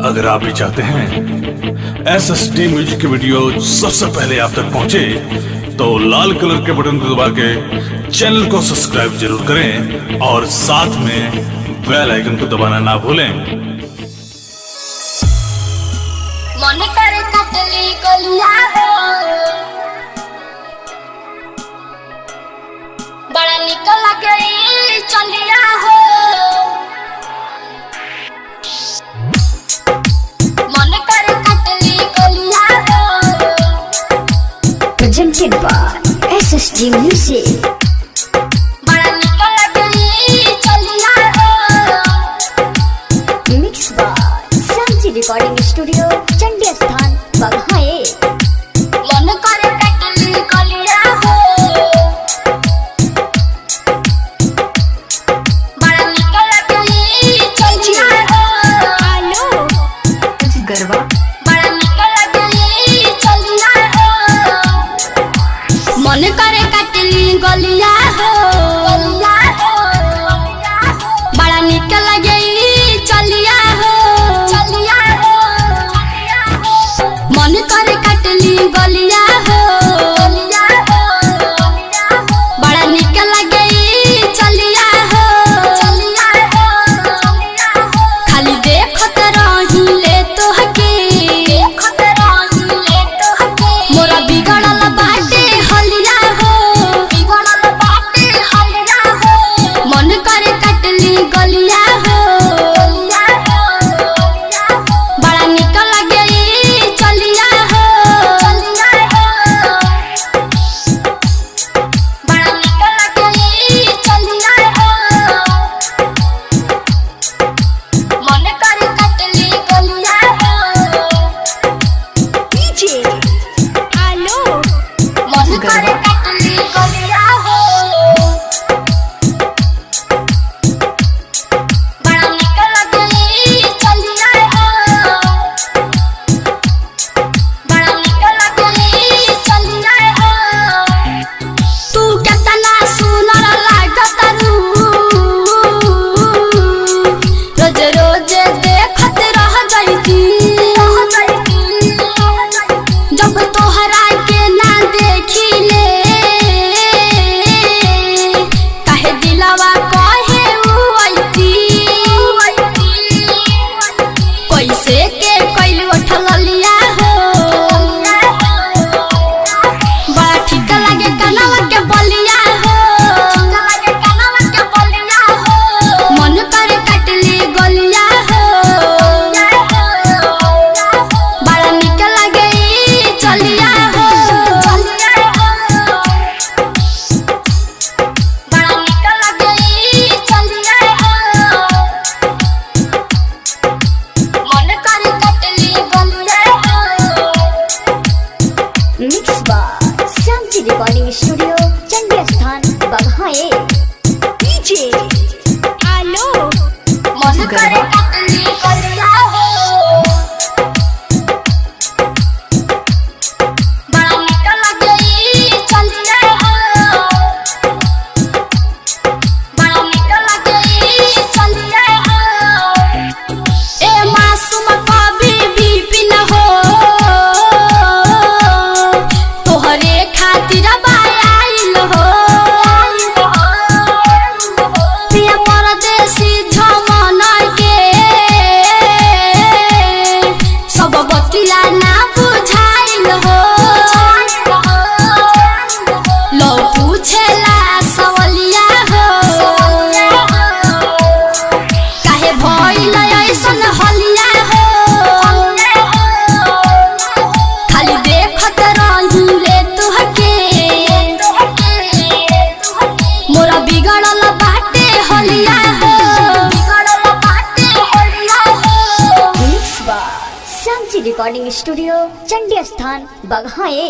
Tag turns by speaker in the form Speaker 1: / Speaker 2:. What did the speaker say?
Speaker 1: अगर आप भी चाहते हैं SSD म्यूजिक की वीडियो सबसे पहले आप तक पहुंचे, तो लाल कलर के बटन को दबा के चैनल को सब्सक्राइब जरूर करें और साथ में बेल आइकन को दबाना ना भूलें।
Speaker 2: मन करे कटली गलिया हो, बड़ा निकल गई चलिया हो। मन करे कटली गलिया हो,
Speaker 3: presented by SSD Music.
Speaker 2: बड़ा निकल गई चलिया हो।
Speaker 3: Mixed by Samji Recording Studio, Chandi स्थान बघाए।
Speaker 2: मन करे कटली गलिया हो, बड़ा निकल गई चलिया हो।
Speaker 3: हेलो गरबा
Speaker 2: बड़ा निकल गई चलिया हो। मन करे कटली गलिया हो, बड़ा निकल गई चलिया हो। मन करे कटली गलिया हो, बड़ा निकल गई चलिया हो। खाली देखत रहिले तोहके, मोरा बिगड़ल बाटे हलिया हो। मन करे कटली गलिया हो, बड़ा निकल गई चलिया हो। बड़ा निकल गई चलिया हो। मन करे कटली गलिया हो,
Speaker 3: डीजे हेलो
Speaker 2: मन करे कटली गलिया हो। बड़ा निकल गई चलिया हो, बड़ा निकल गई चलिया हो। तू केतना सुनर लागत रू, रोज रोज देखत रह जाइती। जब तोहरा के ना देखिले, काहे दिलवा कहे उइती। कैसे के कैल उठल लिया हो, बड़ा ठीक लागे कनवा के बलिया हो। मन करे कटली गलिया हो, बड़ा निकल गई चलिया हो। बड़ा निकल गई चलिया हो। मन करे कटली गलिया हो।
Speaker 3: Mixed by Samji Recording Studio, Chandi स्थान बघाए। डीजे हेलो
Speaker 2: मन करे कटली गलिया हो, बड़ा निकल गई चलिया हो। बड़ा निकल गई चलिया हो। ए मासूम कभी भी पिन हो, तोहरे खातिर बायाइल हो। प्रिय परदेसी झमन के सब बतिया ना बुझाइल हो। लो पूछेला सवलिया हो, काहे भइल ऐसन हलिया हो। खाली देखत रहिले तोहके, मोरा बिगड़ल बाटे हलिया हो।
Speaker 3: Mixed by Samji Recording Studio, Chandi स्थान बघाए।